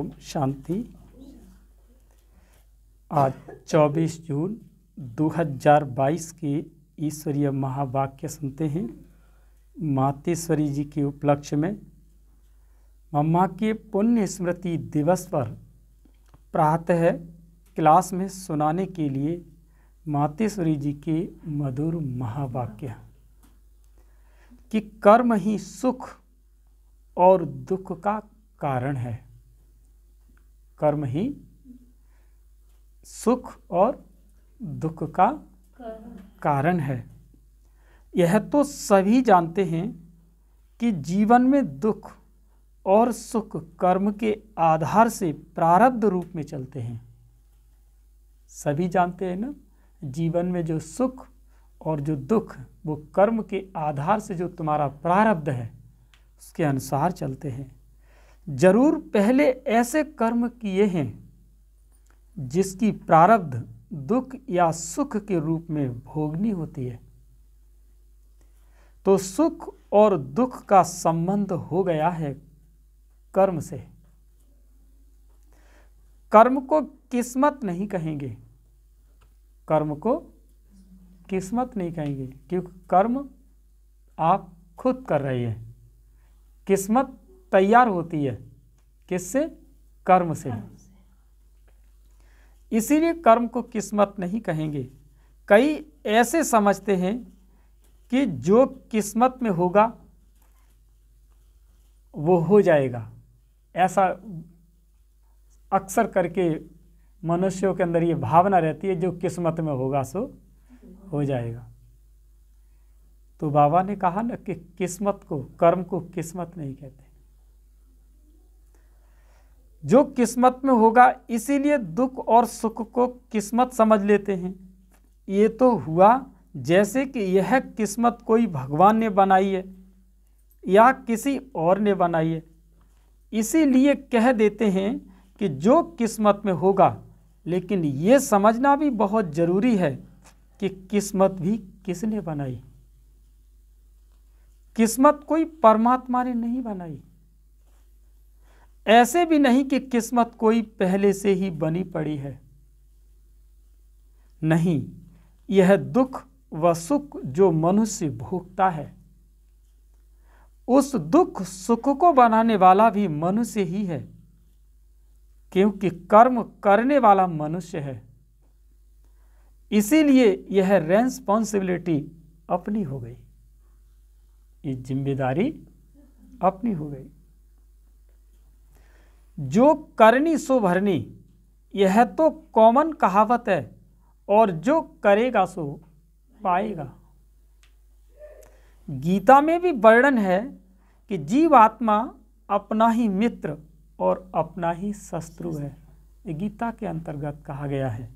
ओम शांति। आज 24 जून 2022 के ईश्वरीय महावाक्य सुनते हैं। मातेश्वरी जी के उपलक्ष्य में मम्मा के पुण्य स्मृति दिवस पर प्रातः क्लास में सुनाने के लिए मातेश्वरी जी के मधुर महावाक्य कि कर्म ही सुख और दुख का कारण है। कर्म ही सुख और दुख का कारण है। यह तो सभी जानते हैं कि जीवन में दुख और सुख कर्म के आधार से प्रारब्ध रूप में चलते हैं। सभी जानते हैं ना, जीवन में जो सुख और जो दुख वो कर्म के आधार से जो तुम्हारा प्रारब्ध है उसके अनुसार चलते हैं। जरूर पहले ऐसे कर्म किए हैं जिसकी प्रारब्ध दुख या सुख के रूप में भोगनी होती है, तो सुख और दुख का संबंध हो गया है कर्म से। कर्म को किस्मत नहीं कहेंगे, कर्म को किस्मत नहीं कहेंगे, क्योंकि कर्म आप खुद कर रहे हैं। किस्मत तैयार होती है किससे? कर्म से। इसीलिए कर्म को किस्मत नहीं कहेंगे। कई ऐसे समझते हैं कि जो किस्मत में होगा वो हो जाएगा। ऐसा अक्सर करके मनुष्यों के अंदर ये भावना रहती है, जो किस्मत में होगा सो हो जाएगा। तो बाबा ने कहा ना कि किस्मत को, कर्म को किस्मत नहीं कहते। जो किस्मत में होगा, इसीलिए दुख और सुख को किस्मत समझ लेते हैं। ये तो हुआ जैसे कि यह किस्मत कोई भगवान ने बनाई है या किसी और ने बनाई है। इसीलिए कह देते हैं कि जो किस्मत में होगा, लेकिन ये समझना भी बहुत ज़रूरी है कि किस्मत भी किसने बनाई। किस्मत कोई परमात्मा ने नहीं बनाई। ऐसे भी नहीं कि किस्मत कोई पहले से ही बनी पड़ी है। नहीं, यह दुख व सुख जो मनुष्य भोगता है, उस दुख सुख को बनाने वाला भी मनुष्य ही है, क्योंकि कर्म करने वाला मनुष्य है। इसीलिए यह रेस्पॉन्सिबिलिटी अपनी हो गई, ये जिम्मेदारी अपनी हो गई। जो करनी सो भरनी, यह तो कॉमन कहावत है, और जो करेगा सो पाएगा। गीता में भी वर्णन है कि जीवात्मा अपना ही मित्र और अपना ही शत्रु है। ये गीता के अंतर्गत कहा गया है।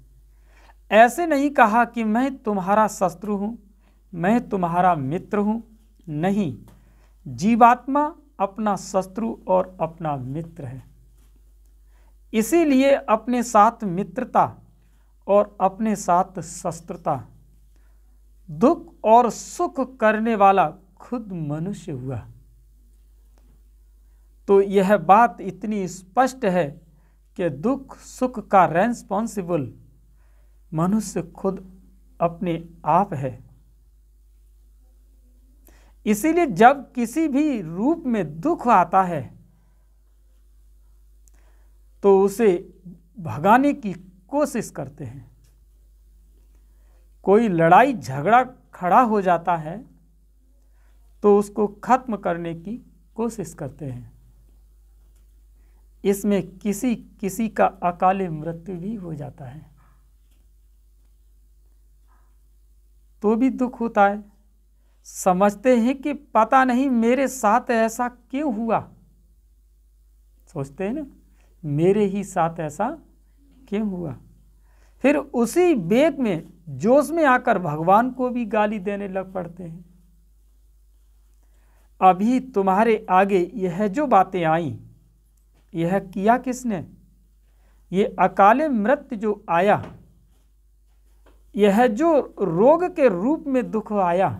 ऐसे नहीं कहा कि मैं तुम्हारा शत्रु हूँ, मैं तुम्हारा मित्र हूँ। नहीं, जीवात्मा अपना शत्रु और अपना मित्र है। इसीलिए अपने साथ मित्रता और अपने साथ शत्रुता, दुख और सुख करने वाला खुद मनुष्य हुआ। तो यह बात इतनी स्पष्ट है कि दुख सुख का रेस्पॉन्सिबल मनुष्य खुद अपने आप है। इसीलिए जब किसी भी रूप में दुख आता है तो उसे भगाने की कोशिश करते हैं। कोई लड़ाई झगड़ा खड़ा हो जाता है तो उसको खत्म करने की कोशिश करते हैं। इसमें किसी किसी का अकाले मृत्यु भी हो जाता है तो भी दुख होता है। समझते हैं कि पता नहीं मेरे साथ ऐसा क्यों हुआ। सोचते हैं ना, मेरे ही साथ ऐसा क्यों हुआ। फिर उसी वेग में, जोश में आकर भगवान को भी गाली देने लग पड़ते हैं। अभी तुम्हारे आगे यह जो बातें आई, यह किया किसने? ये अकाले मृत्यु जो आया, यह जो रोग के रूप में दुख आया,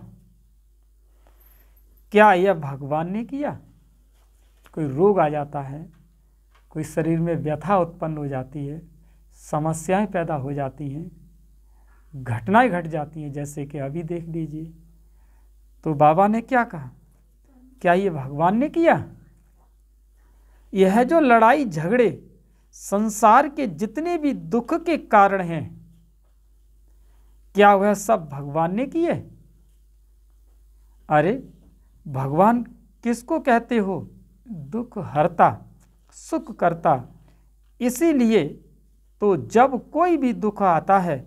क्या यह भगवान ने किया? कोई रोग आ जाता है, कोई शरीर में व्यथा उत्पन्न हो जाती है, समस्याएं पैदा हो जाती हैं, घटनाएं घट जाती हैं, जैसे कि अभी देख लीजिए। तो बाबा ने क्या कहा? क्या ये भगवान ने किया? यह जो लड़ाई झगड़े संसार के जितने भी दुख के कारण हैं, क्या वह सब भगवान ने किए? अरे भगवान किसको कहते हो? दुख हरता, सुख करता। इसीलिए तो जब कोई भी दुख आता है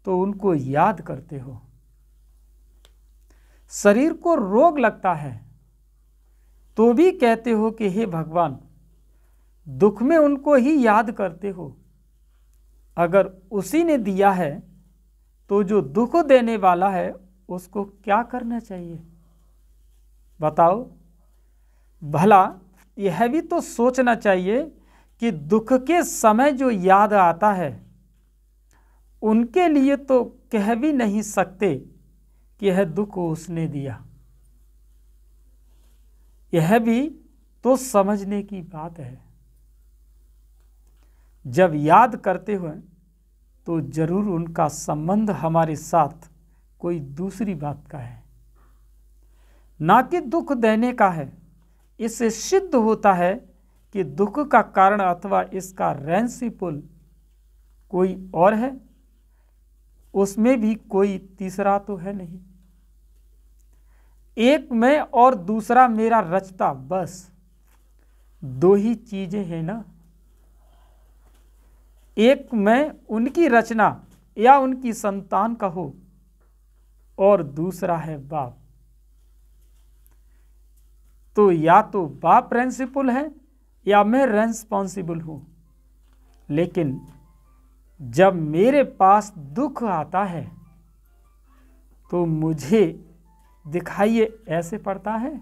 तो उनको याद करते हो। शरीर को रोग लगता है तो भी कहते हो कि हे भगवान, दुख में उनको ही याद करते हो। अगर उसी ने दिया है तो जो दुख देने वाला है उसको क्या करना चाहिए बताओ? भला यह भी तो सोचना चाहिए कि दुख के समय जो याद आता है उनके लिए तो कह भी नहीं सकते कि यह दुख उसने दिया। यह भी तो समझने की बात है। जब याद करते हुए तो जरूर उनका संबंध हमारे साथ कोई दूसरी बात का है, ना कि दुख देने का है। इससे सिद्ध होता है कि दुख का कारण अथवा इसका रेंसिपुल कोई और है, उसमें भी कोई तीसरा तो है नहीं। एक मैं और दूसरा मेरा रचता, बस दो ही चीजें हैं ना। एक मैं उनकी रचना या उनकी संतान कहो, और दूसरा है बाप। तो या तो बाप रेंसिबल है या मैं रेस्पॉन्सिबल हूं। लेकिन जब मेरे पास दुख आता है तो मुझे दिखाइए ऐसे पड़ता है,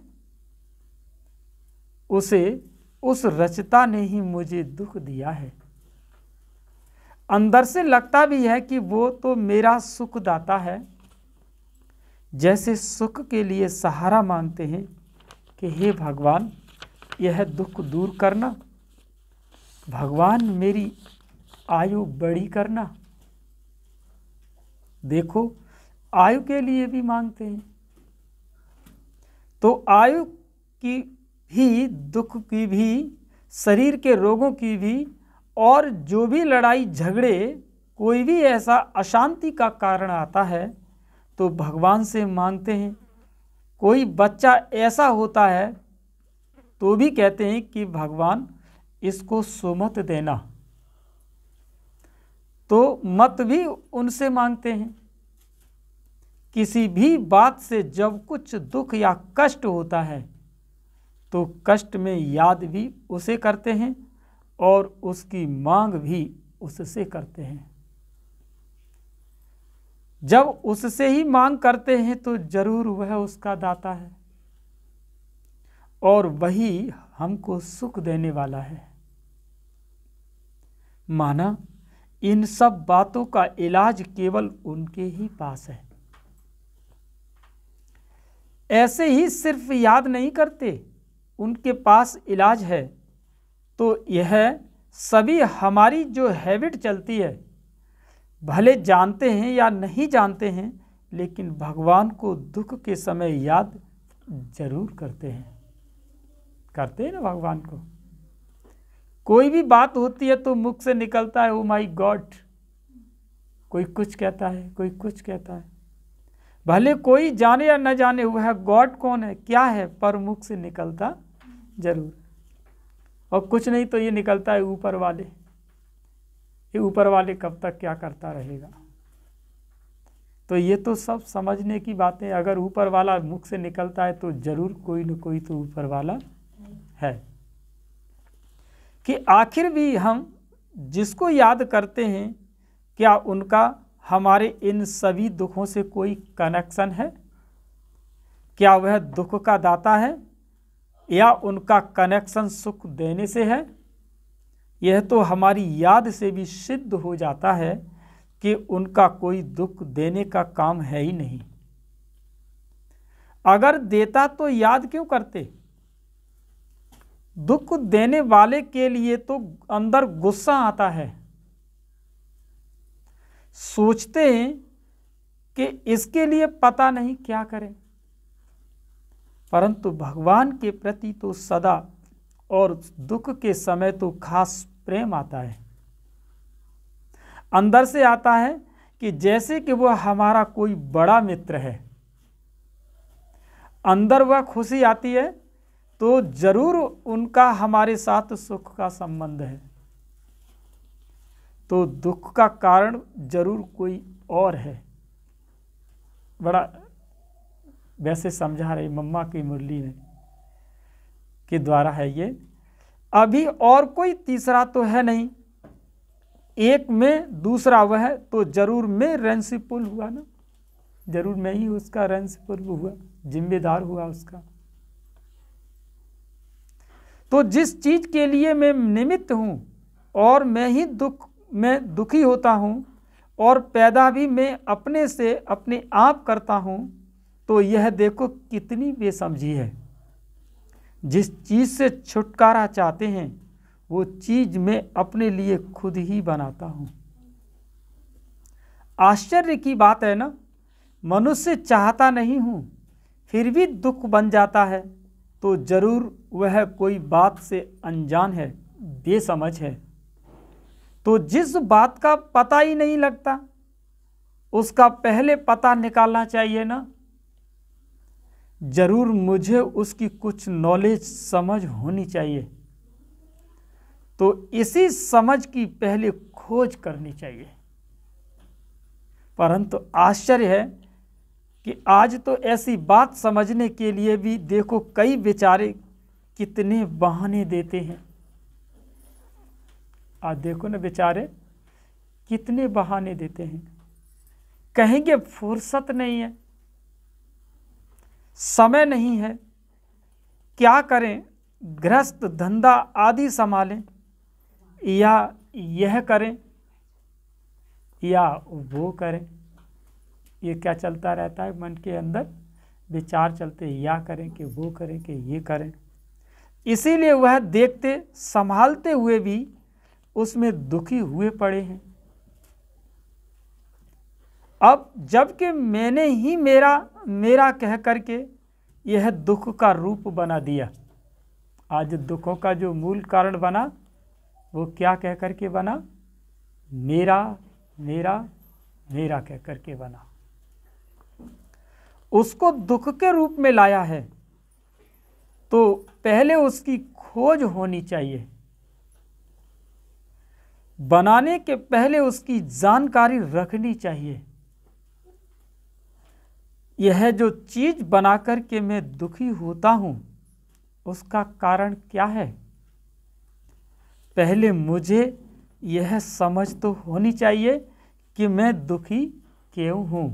उसे उस रचता ने ही मुझे दुख दिया है। अंदर से लगता भी है कि वो तो मेरा सुख दाता है। जैसे सुख के लिए सहारा मांगते हैं कि हे भगवान यह दुख दूर करना, भगवान मेरी आयु बड़ी करना। देखो आयु के लिए भी मांगते हैं। तो आयु की भी, दुख की भी, शरीर के रोगों की भी, और जो भी लड़ाई झगड़े, कोई भी ऐसा अशांति का कारण आता है तो भगवान से मांगते हैं। कोई बच्चा ऐसा होता है तो भी कहते हैं कि भगवान इसको सुमत देना, तो मत भी उनसे मांगते हैं। किसी भी बात से जब कुछ दुख या कष्ट होता है तो कष्ट में याद भी उसे करते हैं और उसकी मांग भी उससे करते हैं। जब उससे ही मांग करते हैं तो जरूर वह उसका दाता है और वही हमको सुख देने वाला है। माना इन सब बातों का इलाज केवल उनके ही पास है। ऐसे ही सिर्फ याद नहीं करते, उनके पास इलाज है। तो यह सभी हमारी जो हैबिट चलती है, भले जानते हैं या नहीं जानते हैं, लेकिन भगवान को दुख के समय याद जरूर करते हैं। करते हैं ना भगवान को। कोई भी बात होती है तो मुख से निकलता है ओ माय गॉड। कोई कुछ कहता है, कोई कुछ कहता है। भले कोई जाने या न जाने वह गॉड कौन है, क्या है, पर मुख से निकलता जरूर। और कुछ नहीं तो ये निकलता है ऊपर वाले। ये ऊपर वाले कब तक क्या करता रहेगा। तो ये तो सब समझने की बातें। अगर ऊपर वाला मुख से निकलता है तो जरूर कोई न कोई तो ऊपर वाला है। कि आखिर भी हम जिसको याद करते हैं, क्या उनका हमारे इन सभी दुखों से कोई कनेक्शन है? क्या वह दुख का दाता है या उनका कनेक्शन सुख देने से है? यह तो हमारी याद से भी सिद्ध हो जाता है कि उनका कोई दुख देने का काम है ही नहीं। अगर देता तो याद क्यों करते? दुख देने वाले के लिए तो अंदर गुस्सा आता है, सोचते हैं कि इसके लिए पता नहीं क्या करें, परंतु भगवान के प्रति तो सदा और दुख के समय तो खास प्रेम आता है। अंदर से आता है कि जैसे कि वह हमारा कोई बड़ा मित्र है। अंदर वह खुशी आती है तो जरूर उनका हमारे साथ सुख का संबंध है, तो दुख का कारण जरूर कोई और है। बड़ा वैसे समझा रही मम्मा की मुरली ने के द्वारा है ये। अभी और कोई तीसरा तो है नहीं, एक में दूसरा वह तो जरूर मैं रेंसिपुल हुआ ना, जरूर मैं ही उसका रेंसिपुल हुआ, जिम्मेदार हुआ उसका। तो जिस चीज के लिए मैं निमित्त हूं और मैं ही दुखी होता हूं और पैदा भी मैं अपने से अपने आप करता हूं, तो यह देखो कितनी बेसमझी है। जिस चीज से छुटकारा चाहते हैं वो चीज मैं अपने लिए खुद ही बनाता हूं। आश्चर्य की बात है ना, मनुष्य चाहता नहीं हूं फिर भी दुख बन जाता है, तो जरूर वह कोई बात से अनजान है, बेसमझ है। तो जिस बात का पता ही नहीं लगता उसका पहले पता निकालना चाहिए ना। जरूर मुझे उसकी कुछ नॉलेज समझ होनी चाहिए, तो इसी समझ की पहले खोज करनी चाहिए। परंतु आश्चर्य है कि आज तो ऐसी बात समझने के लिए भी देखो कई बेचारे कितने बहाने देते हैं। आज देखो ना बेचारे कितने बहाने देते हैं, कहेंगे फुर्सत नहीं है, समय नहीं है, क्या करें, गृहस्थ धंधा आदि संभालें, या यह करें या वो करें। ये क्या चलता रहता है मन के अंदर, विचार चलते, या करें कि वो करें कि ये करें। इसीलिए वह देखते संभालते हुए भी उसमें दुखी हुए पड़े हैं। अब जबकि मैंने ही मेरा कह करके यह दुख का रूप बना दिया। आज दुखों का जो मूल कारण बना वो क्या कह करके बना, मेरा मेरा मेरा कह करके बना। उसको दुख के रूप में लाया है तो पहले उसकी खोज होनी चाहिए। बनाने के पहले उसकी जानकारी रखनी चाहिए। यह जो चीज बना कर के मैं दुखी होता हूं उसका कारण क्या है, पहले मुझे यह समझ तो होनी चाहिए कि मैं दुखी क्यों हूं।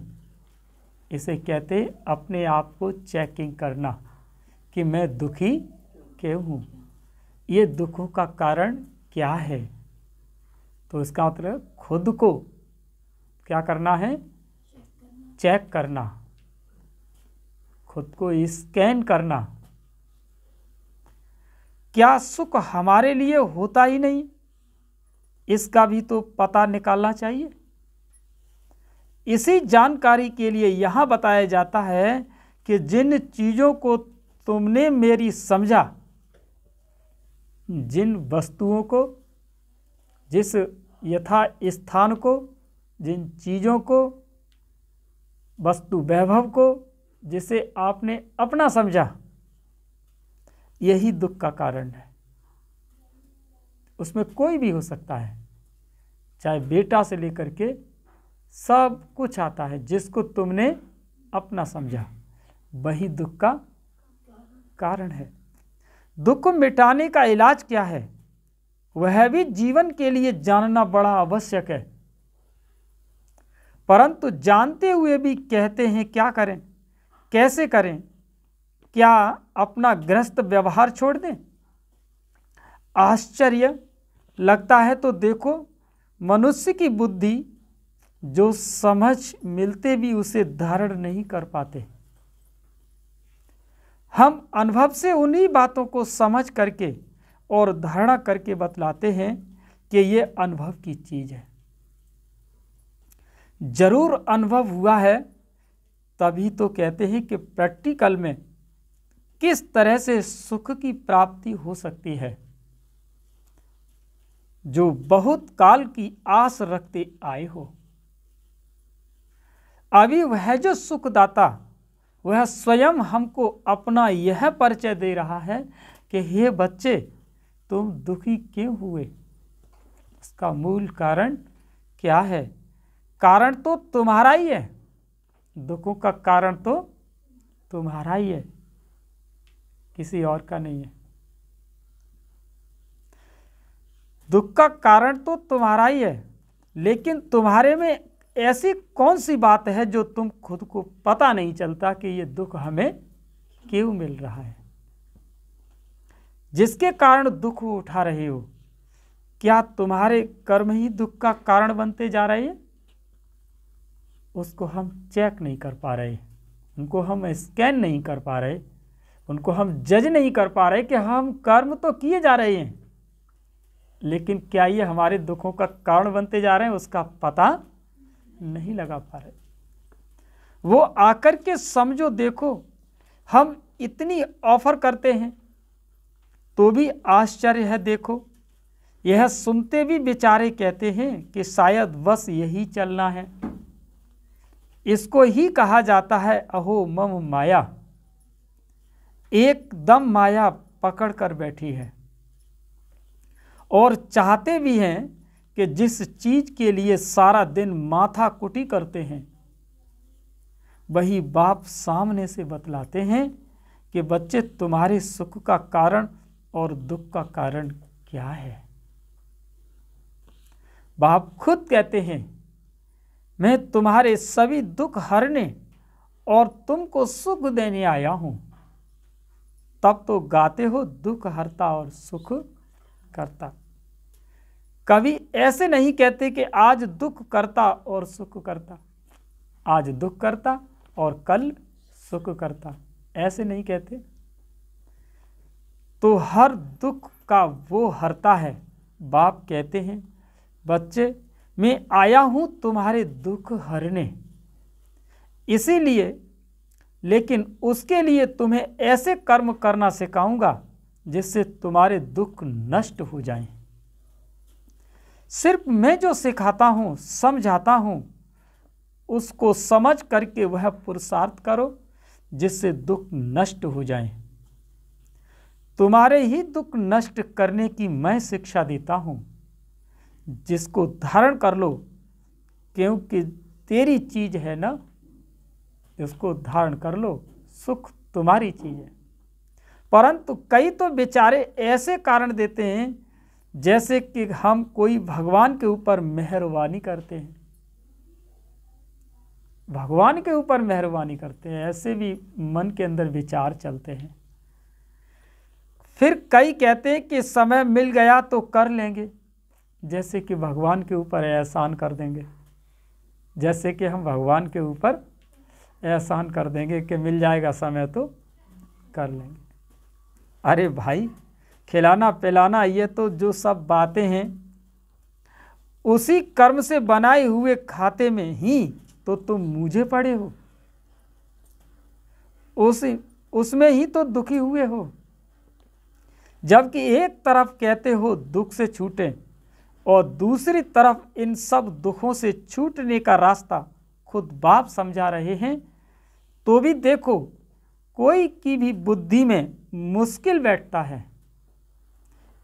इसे कहते अपने आप को चेकिंग करना कि मैं दुखी क्यों हूं, ये दुखों का कारण क्या है। तो इसका मतलब खुद को क्या करना है, चेक करना, खुद को स्कैन करना। क्या सुख हमारे लिए होता ही नहीं, इसका भी तो पता निकालना चाहिए। इसी जानकारी के लिए यहाँ बताया जाता है कि जिन चीज़ों को तुमने मेरी समझा, जिन वस्तुओं को, जिस यथा स्थान को, जिन चीज़ों को, वस्तु वैभव को जिसे आपने अपना समझा, यही दुख का कारण है। उसमें कोई भी हो सकता है, चाहे बेटा से लेकर के सब कुछ आता है। जिसको तुमने अपना समझा वही दुख का कारण है। दुख को मिटाने का इलाज क्या है, वह भी जीवन के लिए जानना बड़ा आवश्यक है। परंतु जानते हुए भी कहते हैं क्या करें, कैसे करें, क्या अपना गृहस्थ व्यवहार छोड़ दें। आश्चर्य लगता है तो देखो मनुष्य की बुद्धि जो समझ मिलते भी उसे धारण नहीं कर पाते। हम अनुभव से उन्हीं बातों को समझ करके और धारणा करके बतलाते हैं कि ये अनुभव की चीज़ है। जरूर अनुभव हुआ है, तभी तो कहते हैं कि प्रैक्टिकल में किस तरह से सुख की प्राप्ति हो सकती है। जो बहुत काल की आस रखते आए हो, अभी वह जो सुखदाता वह स्वयं हमको अपना यह परिचय दे रहा है कि हे बच्चे, तुम दुखी क्यों हुए? इसका मूल कारण क्या है? कारण तो तुम्हारा ही है, दुखों का कारण तो तुम्हारा ही है, किसी और का नहीं है। दुख का कारण तो तुम्हारा ही है, लेकिन तुम्हारे में ऐसी कौन सी बात है जो तुम खुद को पता नहीं चलता कि ये दुख हमें क्यों मिल रहा है, जिसके कारण दुख उठा रहे हो? क्या तुम्हारे कर्म ही दुख का कारण बनते जा रहे हैं? उसको हम चेक नहीं कर पा रहे, उनको हम स्कैन नहीं कर पा रहे, उनको हम जज नहीं कर पा रहे कि हम कर्म तो किए जा रहे हैं, लेकिन क्या ये हमारे दुखों का कारण बनते जा रहे हैं, उसका पता नहीं लगा पा रहे। वो आकर के समझो, देखो हम इतनी ऑफर करते हैं तो भी आश्चर्य है। देखो यह सुनते भी बेचारे कहते हैं कि शायद बस यही चलना है। इसको ही कहा जाता है अहो मम माया। एकदम माया पकड़ कर बैठी है और चाहते भी हैं कि जिस चीज के लिए सारा दिन माथा कुटी करते हैं, वही बाप सामने से बतलाते हैं कि बच्चे, तुम्हारे सुख का कारण और दुख का कारण क्या है। बाप खुद कहते हैं, मैं तुम्हारे सभी दुख हरने और तुमको सुख देने आया हूं। तब तो गाते हो दुख हरता और सुख करता। कभी ऐसे नहीं कहते कि आज दुख करता और सुख करता, आज दुख करता और कल सुख करता, ऐसे नहीं कहते। तो हर दुख का वो हरता है। बाप कहते हैं, बच्चे मैं आया हूं तुम्हारे दुख हरने, इसीलिए, लेकिन उसके लिए तुम्हें ऐसे कर्म करना सिखाऊंगा जिससे तुम्हारे दुख नष्ट हो जाएं। सिर्फ मैं जो सिखाता हूं, समझाता हूं, उसको समझ करके वह पुरुषार्थ करो जिससे दुख नष्ट हो जाएं। तुम्हारे ही दुख नष्ट करने की मैं शिक्षा देता हूं, जिसको धारण कर लो, क्योंकि तेरी चीज है ना, इसको धारण कर लो, सुख तुम्हारी चीज है। परंतु कई तो बेचारे ऐसे कारण देते हैं जैसे कि हम कोई भगवान के ऊपर मेहरबानी करते हैं, भगवान के ऊपर मेहरबानी करते हैं, ऐसे भी मन के अंदर विचार चलते हैं। फिर कई कहते हैं कि समय मिल गया तो कर लेंगे, जैसे कि भगवान के ऊपर एहसान कर देंगे, जैसे कि हम भगवान के ऊपर एहसान कर देंगे कि मिल जाएगा समय तो कर लेंगे। अरे भाई, खिलाना पिलाना ये तो जो सब बातें हैं, उसी कर्म से बनाए हुए खाते में ही तो तुम मुझे पड़े हो, उसमें ही तो दुखी हुए हो। जबकि एक तरफ कहते हो दुख से छूटें और दूसरी तरफ इन सब दुखों से छूटने का रास्ता खुद बाप समझा रहे हैं, तो भी देखो कोई की भी बुद्धि में मुश्किल बैठता है।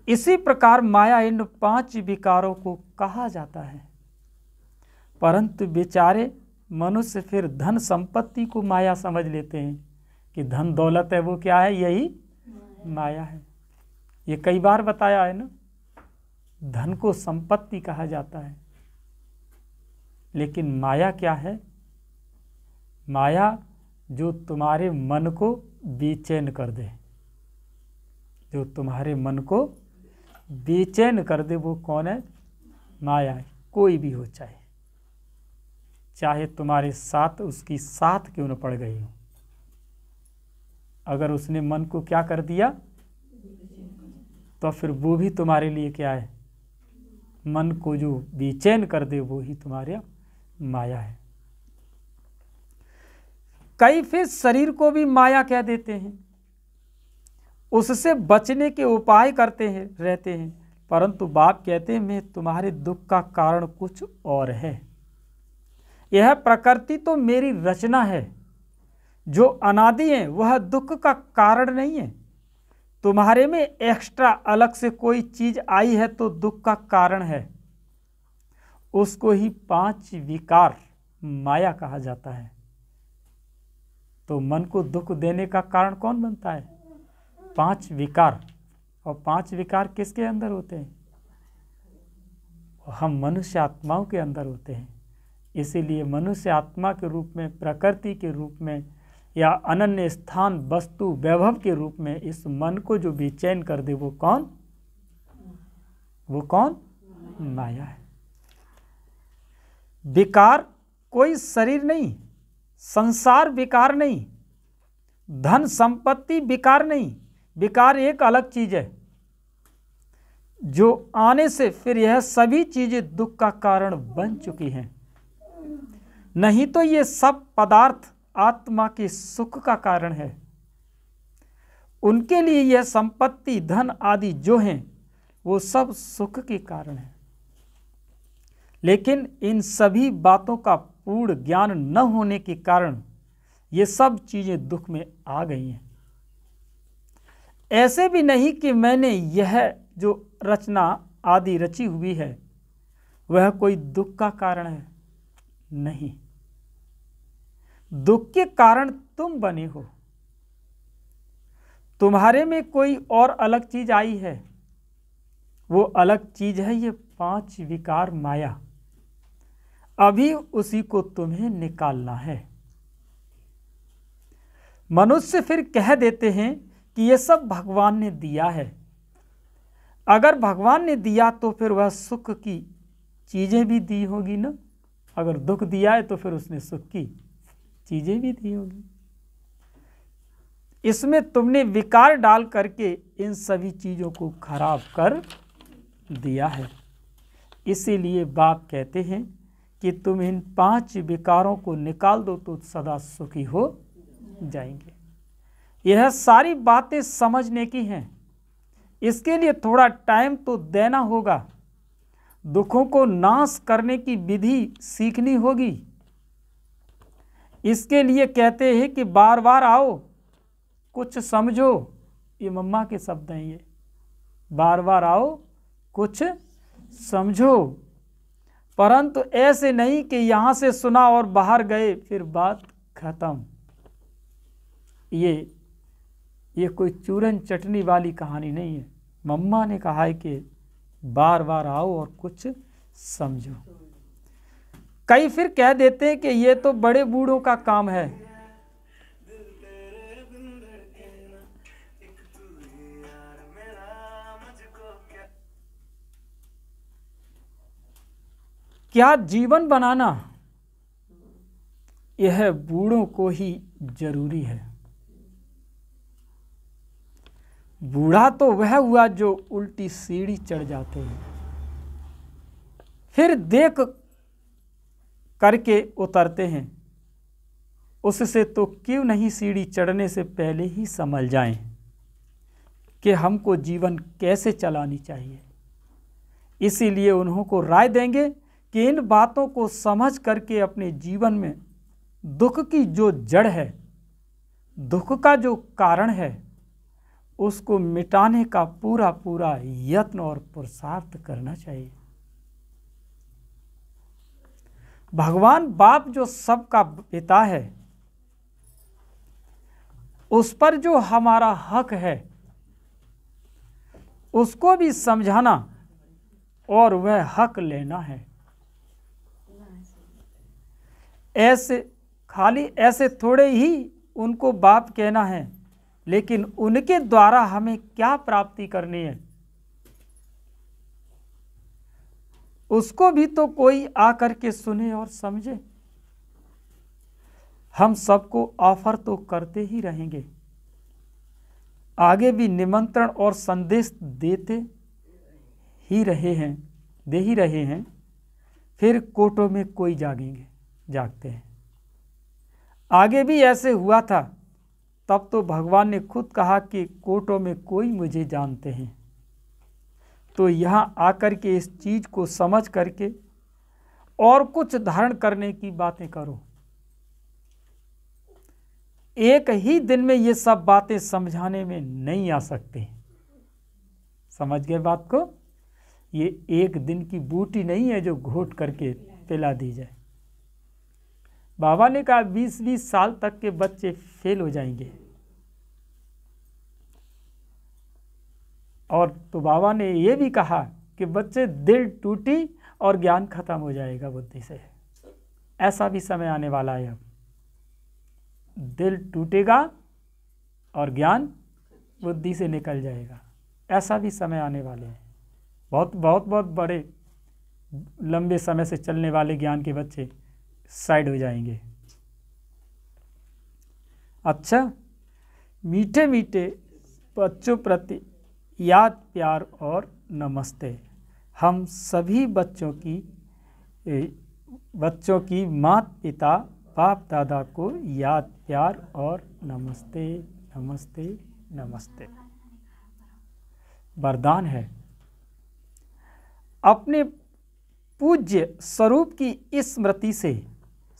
इसी प्रकार माया इन 5 विकारों को कहा जाता है। परंतु बेचारे मनुष्य फिर धन संपत्ति को माया समझ लेते हैं कि धन दौलत है वो क्या है, यही माया है। ये कई बार बताया है ना, धन को संपत्ति कहा जाता है, लेकिन माया क्या है? माया जो तुम्हारे मन को बेचैन कर दे, जो तुम्हारे मन को बेचैन कर दे, वो कौन है? माया है। कोई भी हो, चाहे तुम्हारे साथ उसकी साथ क्यों न पड़ गई हो, अगर उसने मन को क्या कर दिया? तो फिर वो भी तुम्हारे लिए क्या है? मन को जो बेचैन कर दे वो ही तुम्हारा माया है। कई फिर शरीर को भी माया कह देते हैं, उससे बचने के उपाय करते हैं रहते हैं, परंतु बाप कहते हैं मैं तुम्हारे दुख का कारण कुछ और है। यह प्रकृति तो मेरी रचना है, जो अनादि है वह दुख का कारण नहीं है। तुम्हारे में एक्स्ट्रा अलग से कोई चीज आई है तो दुख का कारण है। उसको ही 5 विकार माया कहा जाता है। तो मन को दुख देने का कारण कौन बनता है? 5 विकार। और 5 विकार किसके अंदर होते हैं? हम मनुष्य आत्माओं के अंदर होते हैं। इसीलिए मनुष्य आत्मा के रूप में, प्रकृति के रूप में या अनन्य स्थान वस्तु वैभव के रूप में इस मन को जो बेचैन कर दे वो कौन? वो कौन? माया है। विकार कोई शरीर नहीं, संसार विकार नहीं, धन संपत्ति विकार नहीं। विकार एक अलग चीज है जो आने से फिर यह सभी चीजें दुख का कारण बन चुकी हैं। नहीं तो ये सब पदार्थ आत्मा के सुख का कारण है। उनके लिए यह संपत्ति धन आदि जो हैं वो सब सुख के कारण है। लेकिन इन सभी बातों का पूर्ण ज्ञान न होने के कारण ये सब चीजें दुख में आ गई हैं। ऐसे भी नहीं कि मैंने यह जो रचना आदि रची हुई है वह कोई दुख का कारण है, नहीं। दुख के कारण तुम बने हो। तुम्हारे में कोई और अलग चीज आई है, वो अलग चीज है ये 5 विकार माया। अभी उसी को तुम्हें निकालना है। मनुष्य फिर कह देते हैं कि ये सब भगवान ने दिया है। अगर भगवान ने दिया तो फिर वह सुख की चीजें भी दी होगी ना। अगर दुख दिया है तो फिर उसने सुख की चीजें भी दी होगी। इसमें तुमने विकार डाल करके इन सभी चीजों को खराब कर दिया है। इसीलिए बाप कहते हैं कि तुम इन 5 विकारों को निकाल दो तो सदा सुखी हो जाएंगे। यह सारी बातें समझने की हैं। इसके लिए थोड़ा टाइम तो देना होगा। दुखों को नाश करने की विधि सीखनी होगी। इसके लिए कहते हैं कि बार बार आओ, कुछ समझो। ये मम्मा के शब्द हैं ये। बार बार आओ, कुछ समझो। परंतु ऐसे नहीं कि यहाँ से सुना और बाहर गए फिर बात खत्म। ये कोई चूरन चटनी वाली कहानी नहीं है। मम्मा ने कहा है कि बार बार आओ और कुछ समझो। कई फिर कह देते हैं कि ये तो बड़े बूढ़ों का काम है। क्या जीवन बनाना यह बूढ़ों को ही जरूरी है? बूढ़ा तो वह हुआ जो उल्टी सीढ़ी चढ़ जाते हैं, फिर देख करके उतरते हैं। उससे तो क्यों नहीं सीढ़ी चढ़ने से पहले ही समझ जाएं कि हमको जीवन कैसे चलानी चाहिए। इसीलिए उन्हों को राय देंगे कि इन बातों को समझ करके अपने जीवन में दुख की जो जड़ है, दुख का जो कारण है, उसको मिटाने का पूरा पूरा यत्न और पुरुषार्थ करना चाहिए। भगवान बाप जो सबका पिता है, उस पर जो हमारा हक है उसको भी समझाना और वह हक लेना है। ऐसे थोड़े ही उनको बाप कहना है, लेकिन उनके द्वारा हमें क्या प्राप्ति करनी है उसको भी तो कोई आकर के सुने और समझे। हम सबको ऑफर तो करते ही रहेंगे, आगे भी निमंत्रण और संदेश दे ही रहे हैं। फिर कोटों में कोई जागते हैं। आगे भी ऐसे हुआ था। तब तो भगवान ने खुद कहा कि कोटों में कोई मुझे जानते हैं। तो यहाँ आकर के इस चीज को समझ करके और कुछ धारण करने की बातें करो। एक ही दिन में ये सब बातें समझाने में नहीं आ सकती। समझ गए बात को? ये एक दिन की बूटी नहीं है जो घोट करके पिला दी जाए। बाबा ने कहा 20-20 साल तक के बच्चे फेल हो जाएंगे। और तो बाबा ने ये भी कहा कि बच्चे दिल टूटी और ज्ञान खत्म हो जाएगा बुद्धि से। ऐसा भी समय आने वाला है। अब दिल टूटेगा और ज्ञान बुद्धि से निकल जाएगा। ऐसा भी समय आने वाले हैं। बहुत बहुत बहुत बड़े लंबे समय से चलने वाले ज्ञान के बच्चे साइड हो जाएंगे। अच्छा, मीठे मीठे बच्चों प्रति याद, प्यार और नमस्ते। हम सभी बच्चों की माता पिता बाप दादा को याद, प्यार और नमस्ते नमस्ते नमस्ते। वरदान है, अपने पूज्य स्वरूप की स्मृति से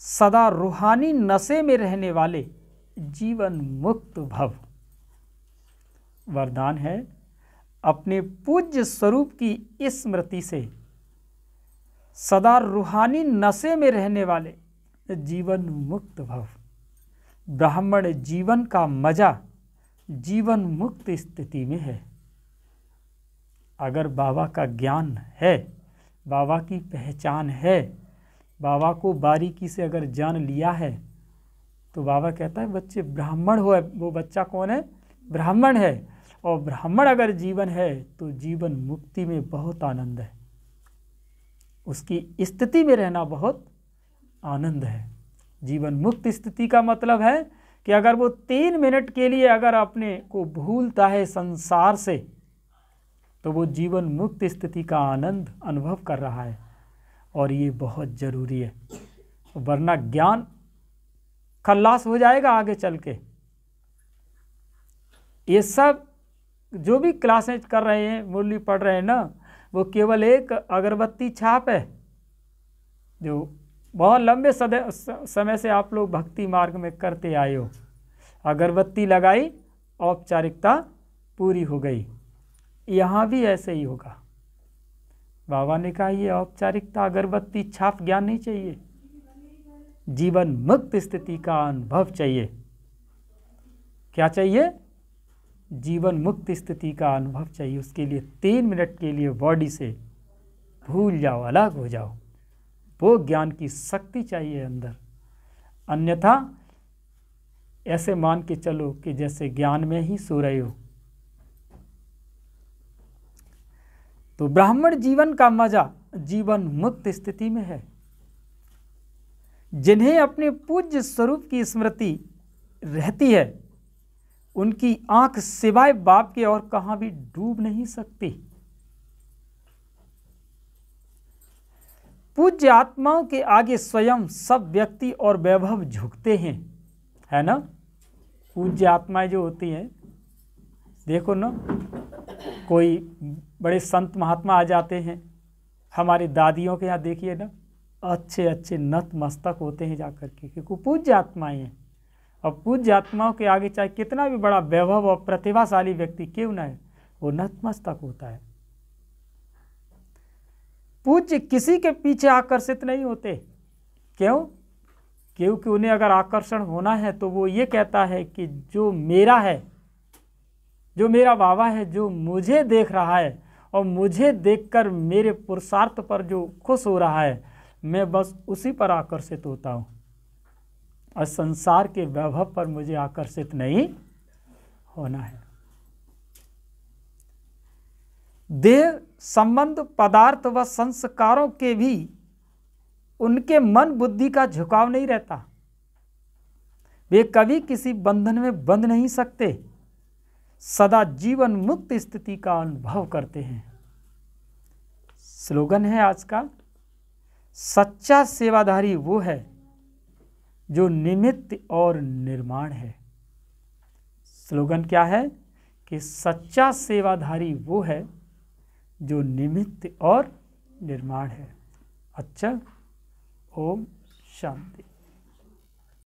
सदा रूहानी नशे में रहने वाले जीवन मुक्त भव। वरदान है, अपने पूज्य स्वरूप की स्मृति से सदा रूहानी नशे में रहने वाले जीवन मुक्त भव। ब्राह्मण जीवन का मजा जीवन मुक्त स्थिति में है। अगर बाबा का ज्ञान है, बाबा की पहचान है, बाबा को बारीकी से अगर जान लिया है, तो बाबा कहता है बच्चे ब्राह्मण हो। वो बच्चा कौन है? ब्राह्मण है। और ब्राह्मण अगर जीवन है तो जीवन मुक्ति में बहुत आनंद है। उसकी स्थिति में रहना बहुत आनंद है। जीवन मुक्त स्थिति का मतलब है कि अगर वो 3 मिनट के लिए अगर अपने को भूलता है संसार से, तो वो जीवन मुक्त स्थिति का आनंद अनुभव कर रहा है। और ये बहुत ज़रूरी है, वरना ज्ञान खल्लास हो जाएगा आगे चल के। ये सब जो भी क्लासेज कर रहे हैं, मुरली पढ़ रहे हैं ना, वो केवल एक अगरबत्ती छाप है जो बहुत लंबे समय से आप लोग भक्ति मार्ग में करते आए हो। अगरबत्ती लगाई, औपचारिकता पूरी हो गई। यहाँ भी ऐसे ही होगा। बाबा ने कहा ये औपचारिकता अगरबत्ती छाप ज्ञान नहीं चाहिए, जीवन मुक्त स्थिति का अनुभव चाहिए। क्या चाहिए? जीवन मुक्त स्थिति का अनुभव चाहिए। उसके लिए 3 मिनट के लिए बॉडी से भूल जाओ, अलग हो जाओ। वो ज्ञान की शक्ति चाहिए अंदर। अन्यथा ऐसे मान के चलो कि जैसे ज्ञान में ही सो रहे हो। तो ब्राह्मण जीवन का मजा जीवन मुक्त स्थिति में है। जिन्हें अपने पूज्य स्वरूप की स्मृति रहती है, उनकी आंख सिवाय बाप के और कहां भी डूब नहीं सकती। पूज्य आत्माओं के आगे स्वयं सब व्यक्ति और वैभव झुकते हैं, है ना। पूज्य आत्माएं जो होती हैं, देखो ना, कोई बड़े संत महात्मा आ जाते हैं, हमारी दादियों के यहाँ देखिए ना, अच्छे अच्छे नतमस्तक होते हैं जाकर के, क्योंकि पूज्य आत्माएं हैं। और पूज्य आत्माओं के आगे चाहे कितना भी बड़ा वैभव और प्रतिभाशाली व्यक्ति क्यों ना है, वो नतमस्तक होता है। पूज्य किसी के पीछे आकर्षित नहीं होते। क्यों? क्योंकि उन्हें अगर आकर्षण होना है तो वो ये कहता है कि जो मेरा है, जो मेरा बाबा है, जो मुझे देख रहा है और मुझे देखकर मेरे पुरुषार्थ पर जो खुश हो रहा है, मैं बस उसी पर आकर्षित होता हूँ। और संसार के वैभव पर मुझे आकर्षित नहीं होना है। देह संबंध, पदार्थ व संस्कारों के भी उनके मन बुद्धि का झुकाव नहीं रहता। वे कभी किसी बंधन में बंध नहीं सकते। सदा जीवन मुक्त स्थिति का अनुभव करते हैं। स्लोगन है आज का, सच्चा सेवाधारी वो है जो निमित्त और निर्माण है। स्लोगन क्या है कि सच्चा सेवाधारी वो है जो निमित्त और निर्माण है। अच्छा, ओम शांति।